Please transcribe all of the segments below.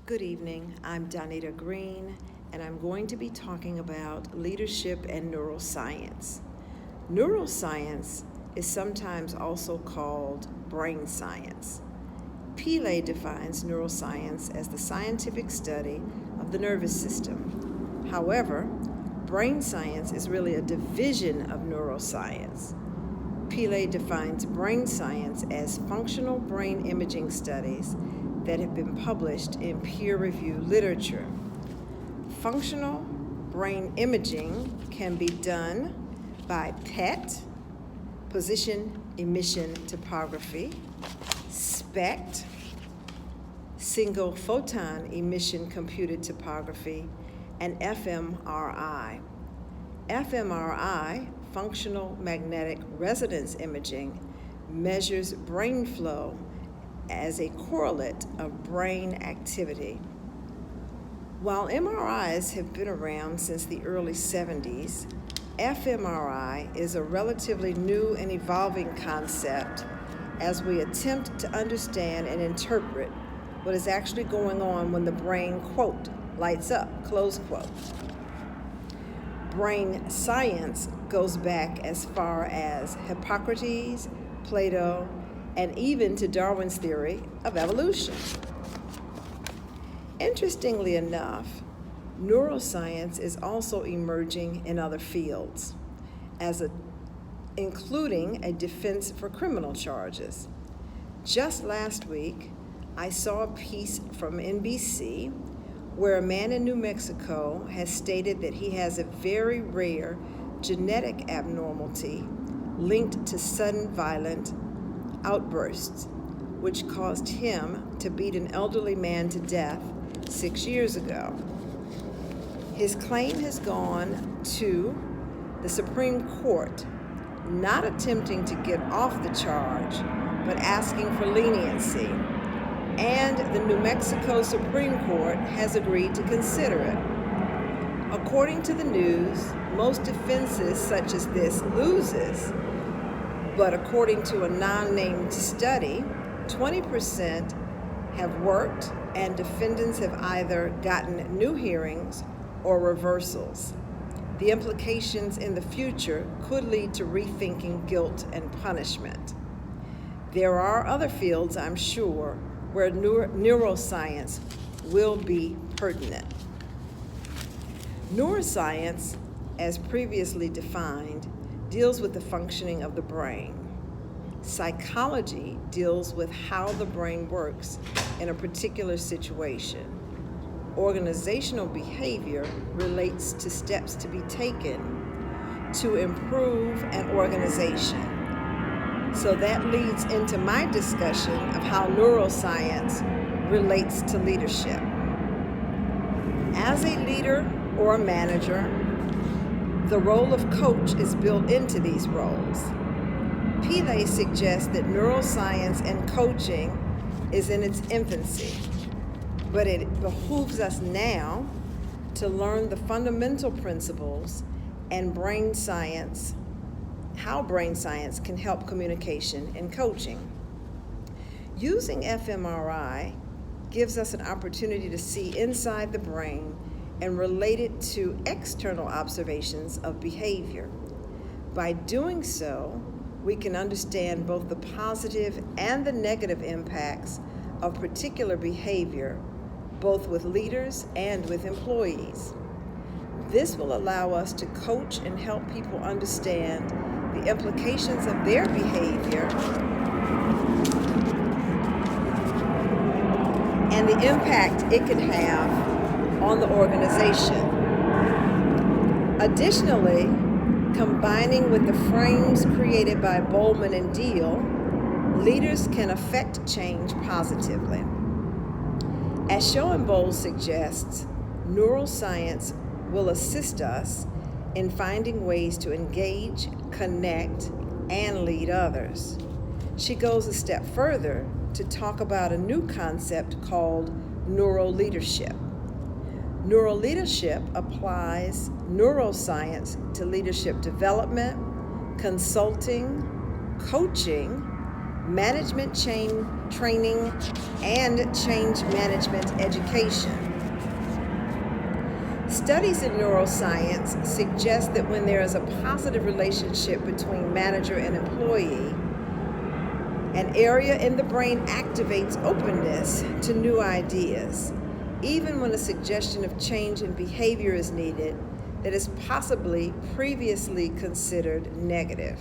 Good evening, I'm Donita Green, and I'm going to be talking about leadership and neuroscience. Neuroscience is sometimes also called brain science. Pillay defines neuroscience as the scientific study of the nervous system. However, brain science is really a division of neuroscience. Pillay defines brain science as functional brain imaging studies that have been published in peer-reviewed literature. Functional brain imaging can be done by PET, position emission tomography, SPECT, single photon emission computed tomography, and fMRI. fMRI, functional magnetic resonance imaging, measures brain flow as a correlate of brain activity. While MRIs have been around since the early 70s, fMRI is a relatively new and evolving concept as we attempt to understand and interpret what is actually going on when the brain, quote, lights up, close quote. Brain science goes back as far as Hippocrates, Plato, and even to Darwin's theory of evolution. Interestingly enough, neuroscience is also emerging in other fields, including a defense for criminal charges. Just last week, I saw a piece from NBC where a man in New Mexico has stated that he has a very rare genetic abnormality linked to sudden violent outbursts, which caused him to beat an elderly man to death 6 years ago. His claim has gone to the Supreme Court, not attempting to get off the charge, but asking for leniency. And the New Mexico Supreme Court has agreed to consider it. According to the news, most defenses such as this loses. But according to a non-named study, 20% have worked and defendants have either gotten new hearings or reversals. The implications in the future could lead to rethinking guilt and punishment. There are other fields, I'm sure, where neuroscience will be pertinent. Neuroscience, as previously defined, deals with the functioning of the brain. Psychology deals with how the brain works in a particular situation. Organizational behavior relates to steps to be taken to improve an organization. So that leads into my discussion of how neuroscience relates to leadership. As a leader or a manager, the role of coach is built into these roles. Pillay suggests that neuroscience and coaching is in its infancy, but it behooves us now to learn the fundamental principles and brain science, how brain science can help communication and coaching. Using fMRI gives us an opportunity to see inside the brain and relate it to external observations of behavior. By doing so, we can understand both the positive and the negative impacts of particular behavior, both with leaders and with employees. This will allow us to coach and help people understand the implications of their behavior and the impact it can have on the organization. Additionally, combining with the frames created by Bowman and Deal, leaders can affect change positively. As Schoenbold suggests, neuroscience will assist us in finding ways to engage, connect, and lead others. She goes a step further to talk about a new concept called neuroleadership. Neuroleadership applies neuroscience to leadership development, consulting, coaching, management training, and change management education. Studies in neuroscience suggest that when there is a positive relationship between manager and employee, an area in the brain activates openness to new ideas, even when a suggestion of change in behavior is needed that is possibly previously considered negative.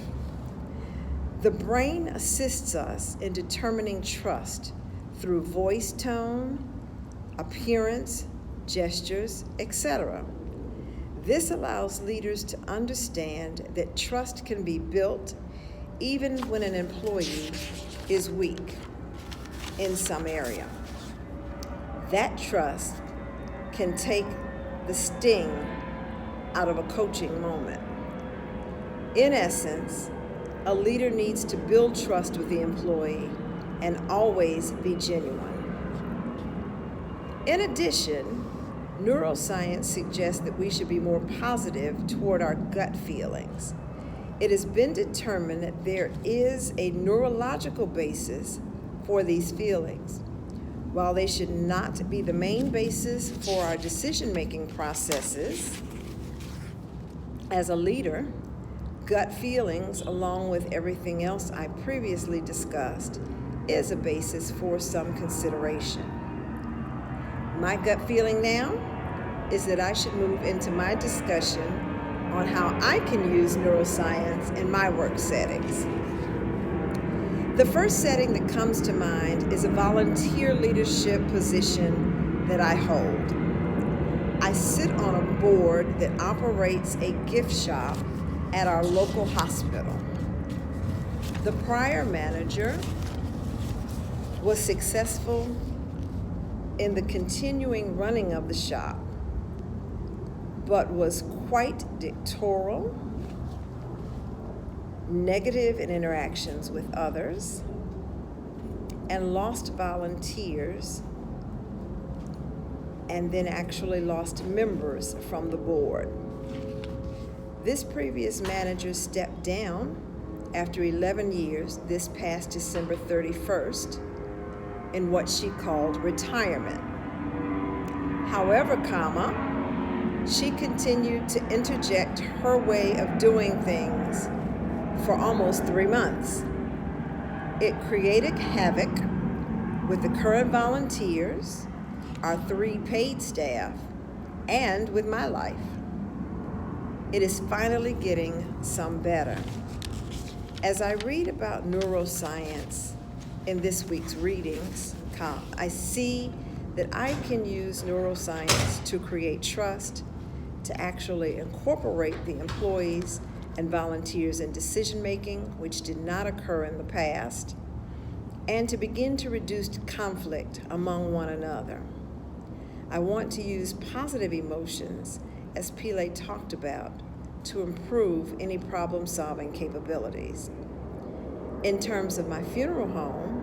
The brain assists us in determining trust through voice tone, appearance, gestures, etc. This allows leaders to understand that trust can be built even when an employee is weak in some area. That trust can take the sting out of a coaching moment. In essence, a leader needs to build trust with the employee and always be genuine. In addition, neuroscience suggests that we should be more positive toward our gut feelings. It has been determined that there is a neurological basis for these feelings. While they should not be the main basis for our decision-making processes, as a leader, gut feelings, along with everything else I previously discussed, is a basis for some consideration. My gut feeling now is that I should move into my discussion on how I can use neuroscience in my work settings. The first setting that comes to mind is a volunteer leadership position that I hold. I sit on a board that operates a gift shop at our local hospital. The prior manager was successful in the continuing running of the shop, but was quite dictatorial, negative in interactions with others, and lost volunteers, and then actually lost members from the board. This previous manager stepped down after 11 years this past December 31st in what she called retirement. However, she continued to interject her way of doing things for almost 3 months. It created havoc with the current volunteers, our 3 paid staff, and with my life. It is finally getting some better. As I read about neuroscience in this week's readings, I see that I can use neuroscience to create trust, to actually incorporate the employees and volunteers in decision-making, which did not occur in the past, and to begin to reduce conflict among one another. I want to use positive emotions, as Pillay talked about, to improve any problem-solving capabilities. In terms of my funeral home,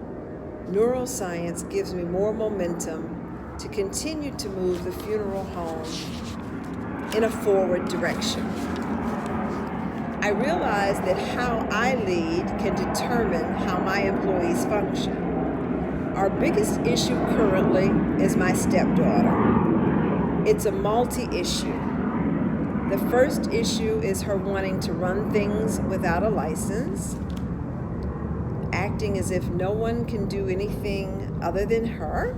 neuroscience gives me more momentum to continue to move the funeral home in a forward direction. I realize that how I lead can determine how my employees function. Our biggest issue currently is my stepdaughter. It's a multi-issue. The first issue is her wanting to run things without a license, acting as if no one can do anything other than her,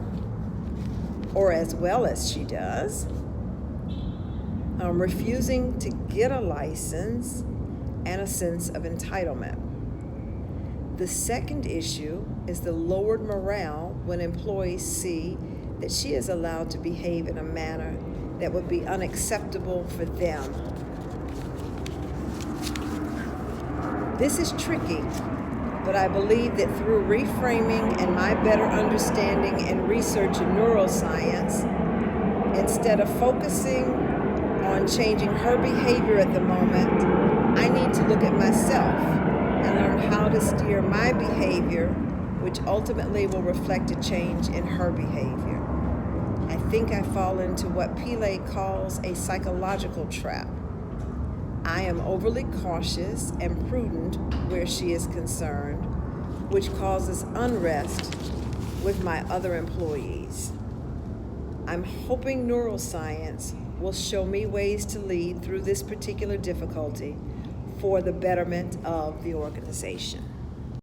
or as well as she does, refusing to get a license, and a sense of entitlement. The second issue is the lowered morale when employees see that she is allowed to behave in a manner that would be unacceptable for them. This is tricky, but I believe that through reframing and my better understanding and research in neuroscience, instead of focusing on changing her behavior at the moment, I need to look at myself and learn how to steer my behavior, which ultimately will reflect a change in her behavior. I think I fall into what Pillay calls a psychological trap. I am overly cautious and prudent where she is concerned, which causes unrest with my other employees. I'm hoping neuroscience will show me ways to lead through this particular difficulty for the betterment of the organization.